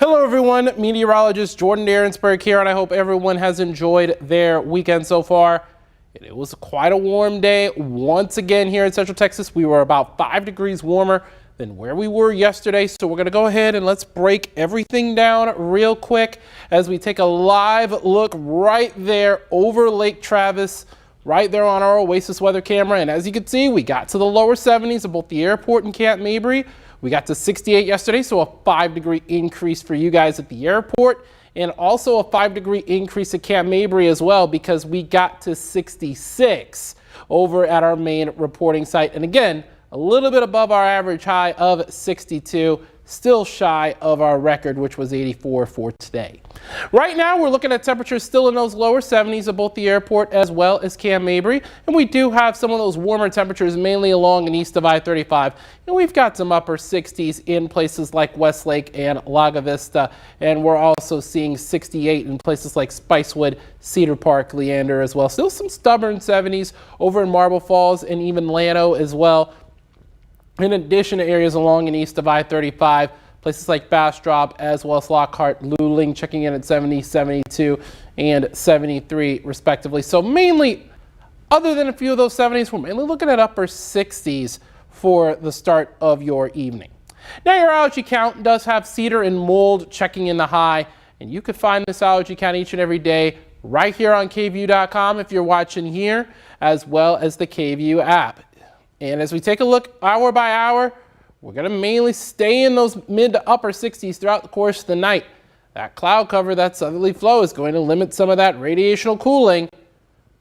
Hello everyone, Meteorologist Jordan Darensbourg here, and I hope everyone has enjoyed their weekend so far. It was quite a warm day once again here in Central Texas. We were about 5 degrees warmer than where we were yesterday, so we're going to go ahead and let's break everything down real quick as we take a live look right there over Lake Travis, right there on our Oasis weather camera. And as you can see, we got to the lower 70s at both the airport and Camp Mabry. We got to 68 yesterday, so a 5-degree increase for you guys at the airport, and also a 5-degree increase at Camp Mabry as well, because we got to 66 over at our main reporting site. And again, a little bit above our average high of 62, still shy of our record, which was 84 for today. Right now, we're looking at temperatures still in those lower 70s at both the airport as well as Camp Mabry. And we do have some of those warmer temperatures mainly along and east of I-35. And we've got some upper 60s in places like Westlake and Laga Vista. And we're also seeing 68 in places like Spicewood, Cedar Park, Leander as well. Still some stubborn 70s over in Marble Falls and even Llano as well. In addition to areas along and east of I-35, places like Bastrop as well as Lockhart, Luling checking in at 70, 72, and 73 respectively. So mainly, other than a few of those 70s, we're mainly looking at upper 60s for the start of your evening. Now your allergy count does have cedar and mold checking in the high, and you could find this allergy count each and every day right here on kview.com if you're watching here, as well as the KView app. And as we take a look hour by hour, we're going to mainly stay in those mid to upper 60s throughout the course of the night. That cloud cover, that southerly flow is going to limit some of that radiational cooling.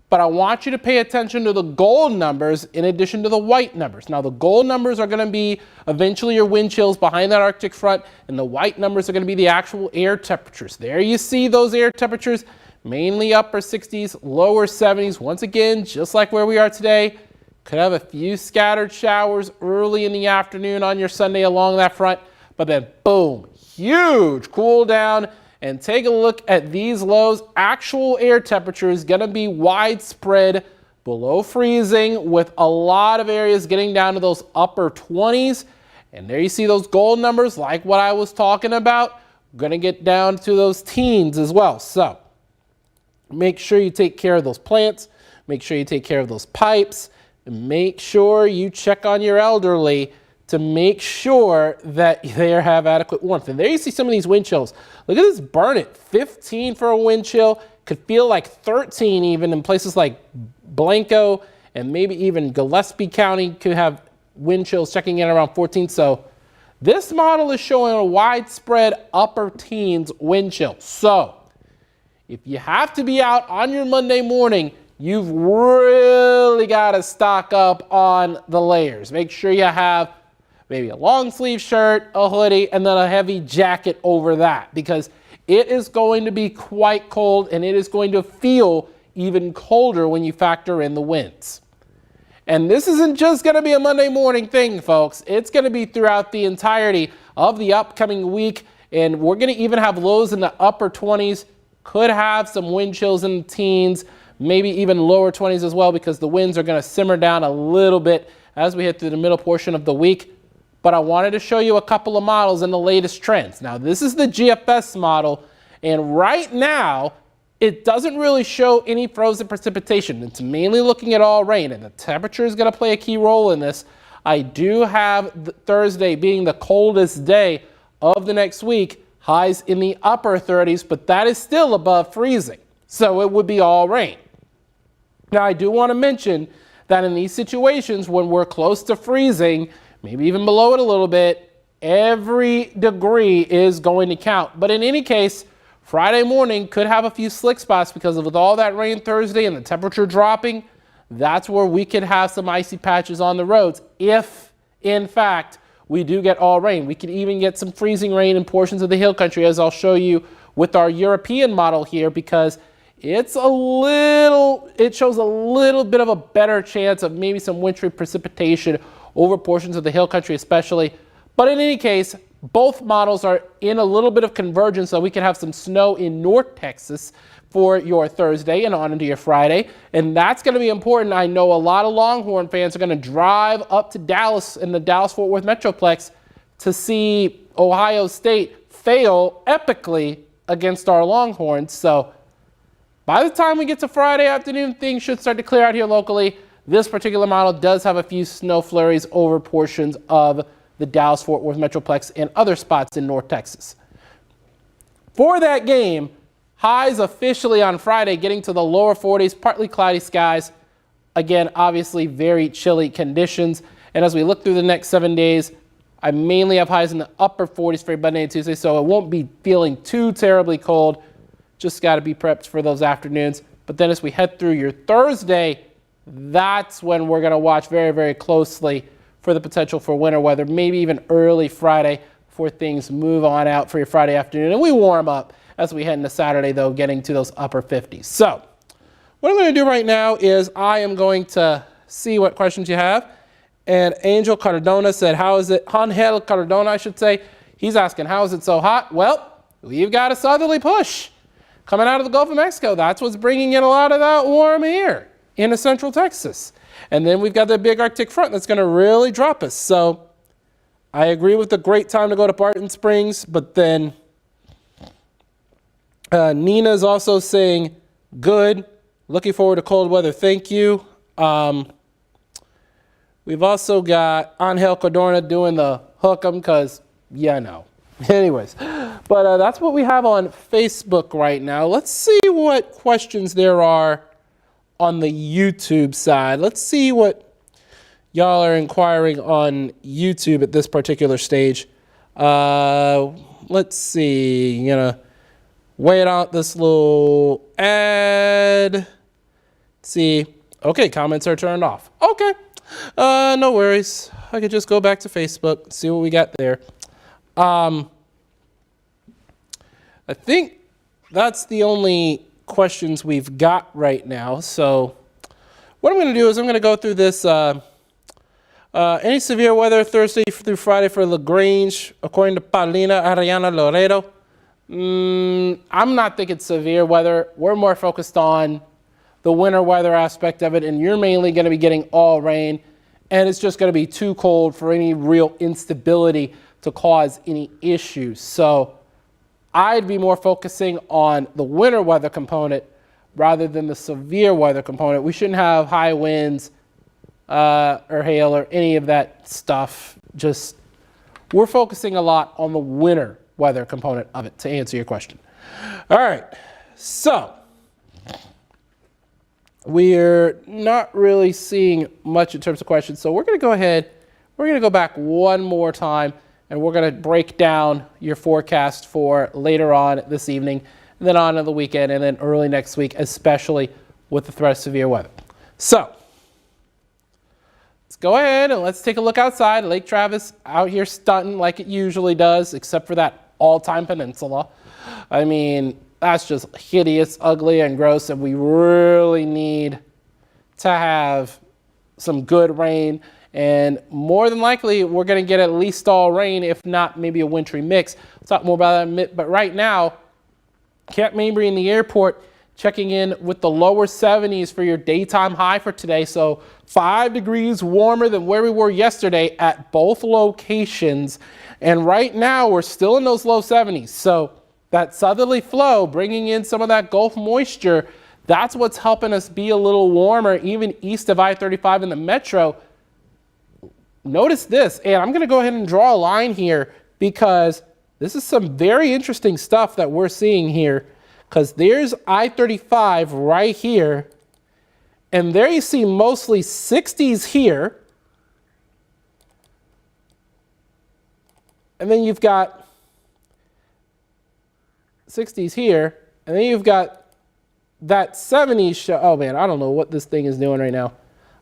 But I want you to pay attention to the gold numbers in addition to the white numbers. Now, the gold numbers are going to be eventually your wind chills behind that Arctic front, and the white numbers are going to be the actual air temperatures. There you see those air temperatures, mainly upper 60s, lower 70s. Once again, just like where we are today. Could have a few scattered showers early in the afternoon on your Sunday along that front, but then boom, huge cool down. And take a look at these lows. Actual air temperature is going to be widespread below freezing, with a lot of areas getting down to those upper 20s. And there you see those gold numbers, like what I was talking about, going to get down to those teens as well. So make sure you take care of those plants, make sure you take care of those pipes. Make sure you check on your elderly to make sure that they have adequate warmth. And there you see some of these wind chills. Look at this burn it, 15 for a wind chill. Could feel like 13 even in places like Blanco and maybe even Gillespie County could have wind chills checking in around 14. So this model is showing a widespread upper teens wind chill. So if you have to be out on your Monday morning, you've really got to stock up on the layers. Make sure you have maybe a long sleeve shirt, a hoodie, and then a heavy jacket over that, because it is going to be quite cold and it is going to feel even colder when you factor in the winds. And this isn't just going to be a Monday morning thing, folks. It's going to be throughout the entirety of the upcoming week, and we're going to even have lows in the upper 20s, could have some wind chills in the teens, maybe even lower 20s as well, because the winds are going to simmer down a little bit as we hit through the middle portion of the week. But I wanted to show you a couple of models and the latest trends. Now, this is the GFS model, and right now, it doesn't really show any frozen precipitation. It's mainly looking at all rain, and the temperature is going to play a key role in this. I do have Thursday being the coldest day of the next week, highs in the upper 30s, but that is still above freezing. So it would be all rain. Now, I do want to mention that in these situations, when we're close to freezing, maybe even below it a little bit, every degree is going to count. But in any case, Friday morning could have a few slick spots because with all that rain Thursday and the temperature dropping, that's where we could have some icy patches on the roads. If, in fact, we do get all rain, we could even get some freezing rain in portions of the hill country, as I'll show you with our European model here, because it shows a little bit of a better chance of maybe some wintry precipitation over portions of the hill country especially. But in any case, both models are in a little bit of convergence, so we can have some snow in North Texas for your Thursday and on into your Friday. And that's going to be important. I know a lot of Longhorn fans are going to drive up to Dallas in the Dallas-Fort Worth Metroplex to see Ohio State fail epically against our Longhorns. So by the time we get to Friday afternoon, things should start to clear out here locally. This particular model does have a few snow flurries over portions of the Dallas-Fort Worth Metroplex and other spots in North Texas. For that game, highs officially on Friday getting to the lower 40s, partly cloudy skies. Again, obviously very chilly conditions. And as we look through the next 7 days, I mainly have highs in the upper 40s for Monday and Tuesday, so it won't be feeling too terribly cold. Just got to be prepped for those afternoons. But then as we head through your Thursday, that's when we're going to watch very, very closely for the potential for winter weather, maybe even early Friday before things move on out for your Friday afternoon. And we warm up as we head into Saturday, though, getting to those upper 50s. So what I'm going to do right now is I am going to see what questions you have. And Angel Cardona said, how is it? Angel Cardona, I should say. He's asking, how is it so hot? Well, we've got a southerly push coming out of the Gulf of Mexico. That's what's bringing in a lot of that warm air into central Texas. And then we've got the big Arctic front that's going to really drop us. So I agree with the great time to go to Barton Springs, but then Nina's also saying, good. Looking forward to cold weather. Thank you. We've also got Angel Cardona doing the hook 'em because, yeah, no. Anyways, but that's what we have on Facebook right now. Let's see what questions there are on the YouTube side. Let's see what y'all are inquiring on YouTube at this particular stage. Let's see. I'm going to wait out this little ad. Let's see. Okay, comments are turned off. Okay. No worries. I could just go back to Facebook, see what we got there. I think that's the only questions we've got right now. So what I'm going to do is I'm going to go through this. Any severe weather Thursday through Friday for LaGrange, according to Paulina Ariana Loredo. I'm not thinking severe weather. We're more focused on the winter weather aspect of it, and you're mainly going to be getting all rain, and it's just going to be too cold for any real instability to cause any issues. So I'd be more focusing on the winter weather component rather than the severe weather component. We shouldn't have high winds or hail or any of that stuff. Just we're focusing a lot on the winter weather component of it to answer your question. All right, so we're not really seeing much in terms of questions. So we're going to go ahead, we're going to go back one more time, and we're going to break down your forecast for later on this evening, and then on to the weekend, and then early next week, especially with the threat of severe weather. So let's go ahead and let's take a look outside. Lake Travis out here stunting like it usually does, except for that all-time peninsula. I mean, that's just hideous, ugly, and gross, and we really need to have some good rain. And more than likely, we're going to get at least all rain, if not maybe a wintry mix. We'll talk more about that. But right now, Camp Mabry in the airport checking in with the lower 70s for your daytime high for today. So 5 degrees warmer than where we were yesterday at both locations. And right now, we're still in those low 70s. So that southerly flow bringing in some of that Gulf moisture, that's what's helping us be a little warmer, even east of I-35 in the metro. Notice this, and I'm going to go ahead and draw a line here because this is some very interesting stuff that we're seeing here, because there's I-35 right here, and there you see mostly 60s here, and then you've got 60s here, and then you've got that 70s show. Oh man, I don't know what this thing is doing right now. I'm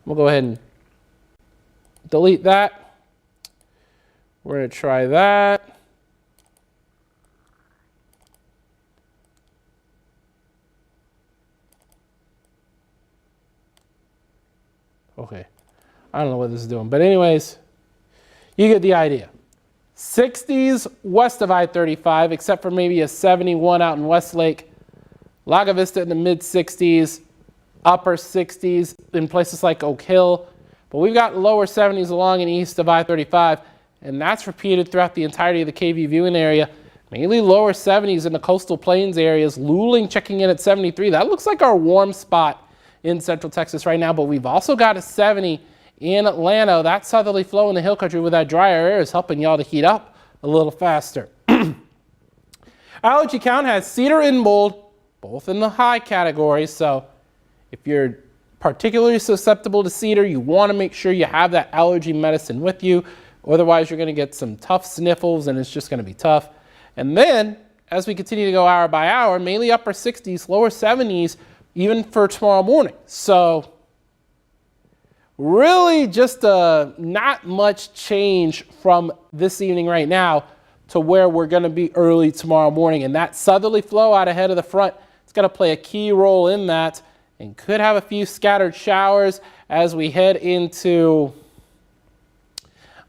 gonna go ahead and delete that. We're gonna try that. Okay, I don't know what this is doing, but anyways, you get the idea. 60s west of I-35, except for maybe a 71 out in Westlake. Lago Vista in the mid-60s, upper 60s in places like Oak Hill. But we've got lower 70s along and east of I-35, and that's repeated throughout the entirety of the KV viewing area. Mainly lower 70s in the coastal plains areas. Luling checking in at 73. That looks like our warm spot in Central Texas right now, but we've also got a 70 in Atlanta. That southerly flow in the hill country with that drier air is helping y'all to heat up a little faster. Allergy count has cedar and mold, both in the high category. So if you're particularly susceptible to cedar, you want to make sure you have that allergy medicine with you. Otherwise, you're going to get some tough sniffles and it's just going to be tough. And then as we continue to go hour by hour, mainly upper 60s, lower 70s, even for tomorrow morning. So really just not much change from this evening right now to where we're going to be early tomorrow morning. And that southerly flow out ahead of the front, it's going to play a key role in that and could have a few scattered showers as we head into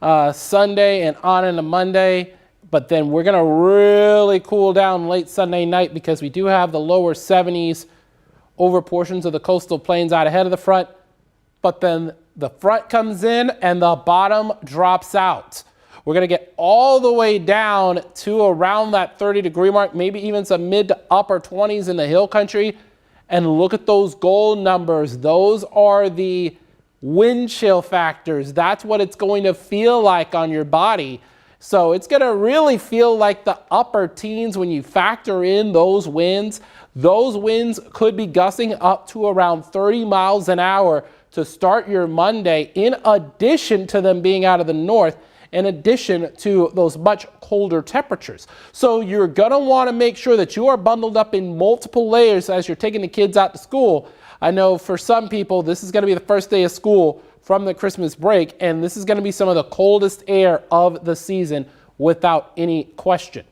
Sunday and on into Monday. But then we're going to really cool down late Sunday night because we do have the lower 70s over portions of the coastal plains out ahead of the front. But then the front comes in and the bottom drops out. We're going to get all the way down to around that 30-degree mark, maybe even some mid to upper 20s in the hill country. And look at those gold numbers. Those are the wind chill factors. That's what it's going to feel like on your body. So it's going to really feel like the upper teens when you factor in those winds. Those winds could be gusting up to around 30 miles an hour to start your Monday, in addition to them being out of the north, in addition to those much colder temperatures. So you're going to want to make sure that you are bundled up in multiple layers as you're taking the kids out to school. I know for some people, this is going to be the first day of school from the Christmas break, and this is going to be some of the coldest air of the season without any question.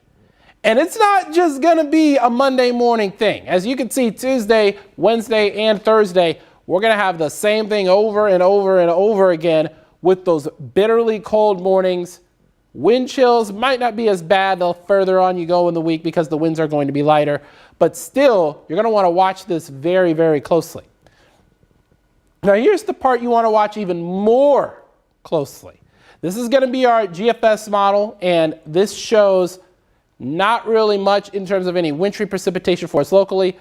And it's not just going to be a Monday morning thing. As you can see, Tuesday, Wednesday, and Thursday, we're going to have the same thing over and over and over again with those bitterly cold mornings. Wind chills might not be as bad the further on you go in the week because the winds are going to be lighter, but still, you're going to want to watch this very, very closely. Now, here's the part you want to watch even more closely. This is going to be our GFS model, and this shows not really much in terms of any wintry precipitation for us locally,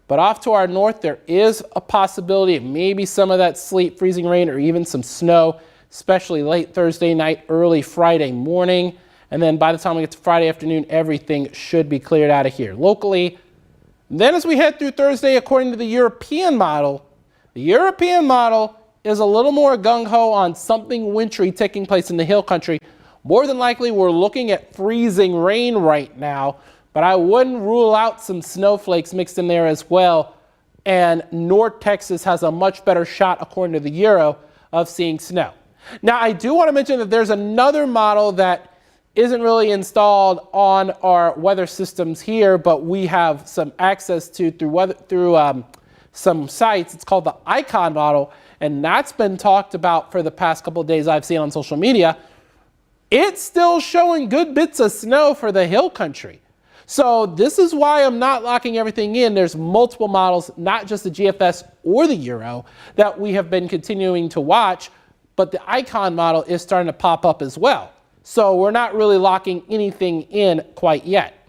but off to our north, there is a possibility of maybe some of that sleet, freezing rain, or even some snow, especially late Thursday night, early Friday morning. And then by the time we get to Friday afternoon, everything should be cleared out of here locally. Then as we head through Thursday, according to the European model is a little more gung-ho on something wintry taking place in the hill country. More than likely, we're looking at freezing rain right now, but I wouldn't rule out some snowflakes mixed in there as well. And North Texas has a much better shot, according to the Euro, of seeing snow. Now, I do want to mention that there's another model that isn't really installed on our weather systems here, but we have some access to through some sites. It's called the Icon model, and that's been talked about for the past couple of days I've seen on social media. It's still showing good bits of snow for the hill country. So this is why I'm not locking everything in. There's multiple models, not just the GFS or the Euro, that we have been continuing to watch, but the Icon model is starting to pop up as well. So we're not really locking anything in quite yet.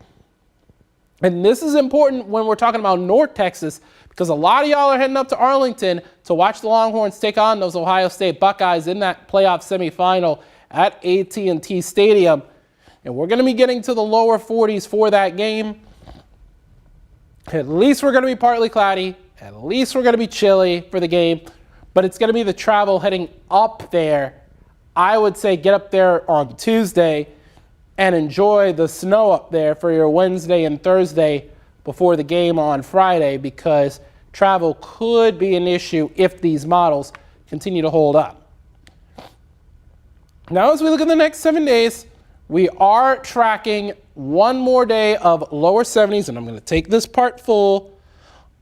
And this is important when we're talking about North Texas, because a lot of y'all are heading up to Arlington to watch the Longhorns take on those Ohio State Buckeyes in that playoff semifinal at AT&T Stadium. And we're going to be getting to the lower 40s for that game. At least we're going to be partly cloudy. At least we're going to be chilly for the game. But it's going to be the travel heading up there. I would say get up there on Tuesday and enjoy the snow up there for your Wednesday and Thursday before the game on Friday, because travel could be an issue if these models continue to hold up. Now, as we look at the next 7 days, we are tracking one more day of lower 70s, and I'm going to take this part full.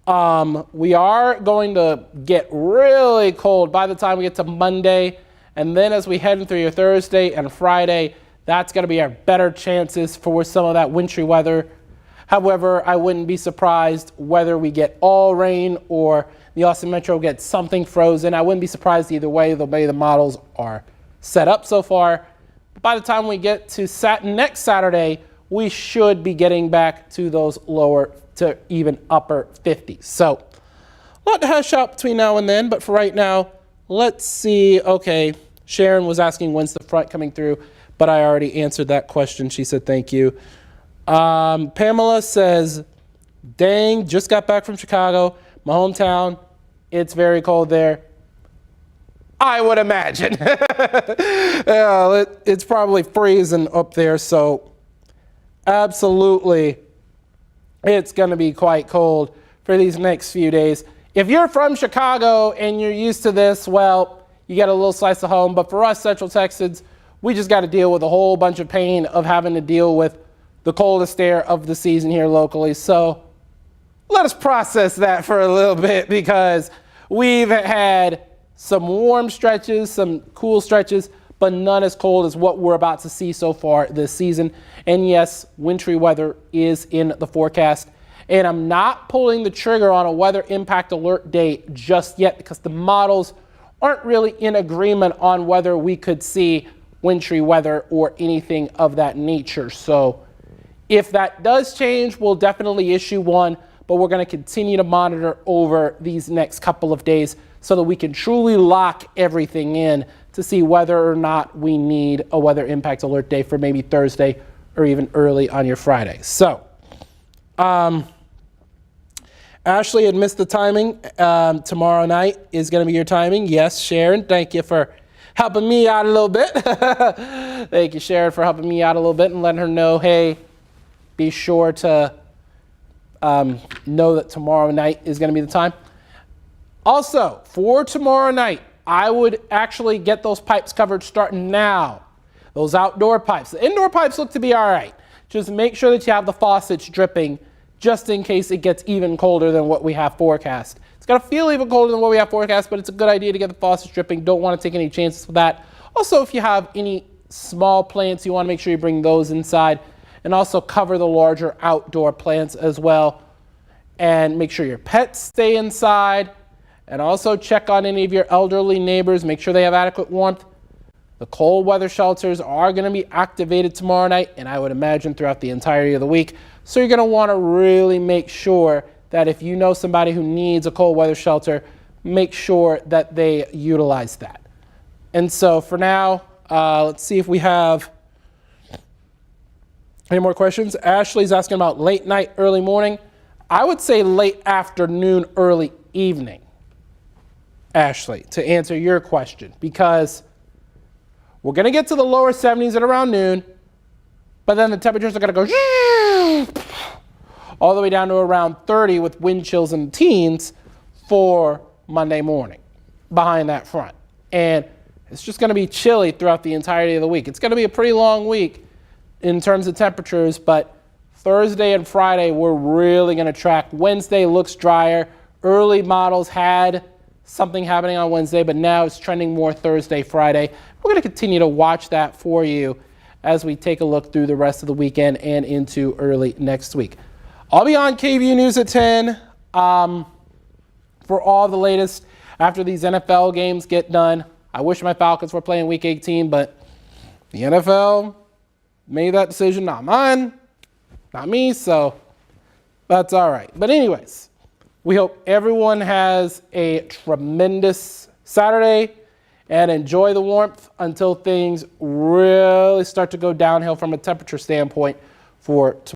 We are going to get really cold by the time we get to Monday, and then as we head into your Thursday and Friday, that's going to be our better chances for some of that wintry weather. However, I wouldn't be surprised whether we get all rain or the Austin Metro gets something frozen. I wouldn't be surprised either way, the way the models are set up so far. By the time we get to next Saturday, we should be getting back to those lower to even upper 50s. So a lot to hash out between now and then, but for right now, let's see. Okay, Sharon was asking when's the front coming through, but I already answered that question. She said thank you. Pamela says, dang, just got back from Chicago, my hometown. It's very cold there. I would imagine. Yeah, it's probably freezing up there, so absolutely it's going to be quite cold for these next few days. If you're from Chicago and you're used to this, well, you get a little slice of home. But for us Central Texans, we just got to deal with a whole bunch of pain of having to deal with the coldest air of the season here locally. So let us process that for a little bit, because we've had some warm stretches, some cool stretches, but none as cold as what we're about to see so far this season. And yes, wintry weather is in the forecast. And I'm not pulling the trigger on a weather impact alert day just yet, because the models aren't really in agreement on whether we could see wintry weather or anything of that nature. So if that does change, we'll definitely issue one, but we're going to continue to monitor over these next couple of days so that we can truly lock everything in to see whether or not we need a weather impact alert day for maybe Thursday or even early on your Friday. So, Ashley had missed the timing. Tomorrow night is going to be your timing. Yes, Sharon, thank you for helping me out a little bit. Thank you, Sharon, for helping me out a little bit and letting her know, hey, be sure to know that tomorrow night is going to be the time. Also, for tomorrow night, I would actually get those pipes covered starting now. Those outdoor pipes. The indoor pipes look to be all right. Just make sure that you have the faucets dripping just in case it gets even colder than what we have forecast. It's going to feel even colder than what we have forecast, but it's a good idea to get the faucets dripping. Don't want to take any chances with that. Also, if you have any small plants, you want to make sure you bring those inside, and also cover the larger outdoor plants as well. And make sure your pets stay inside. And also check on any of your elderly neighbors. Make sure they have adequate warmth. The cold weather shelters are going to be activated tomorrow night, and I would imagine throughout the entirety of the week. So you're going to want to really make sure that if you know somebody who needs a cold weather shelter, make sure that they utilize that. And so for now, let's see if we have any more questions. Ashley's asking about late night, early morning. I would say late afternoon, early evening, Ashley, to answer your question, because we're going to get to the lower 70s at around noon, but then the temperatures are going to go all the way down to around 30 with wind chills in the teens for Monday morning behind that front. And it's just going to be chilly throughout the entirety of the week. It's going to be a pretty long week in terms of temperatures, but Thursday and Friday, we're really going to track. Wednesday looks drier. Early models had something happening on Wednesday, but now it's trending more Thursday, Friday. We're going to continue to watch that for you as we take a look through the rest of the weekend and into early next week. I'll be on KVU News at 10 for all the latest after these NFL games get done. I wish my Falcons were playing Week 18, but the NFL made that decision, not mine, not me, so that's all right. But anyways, we hope everyone has a tremendous Saturday and enjoy the warmth until things really start to go downhill from a temperature standpoint for tomorrow.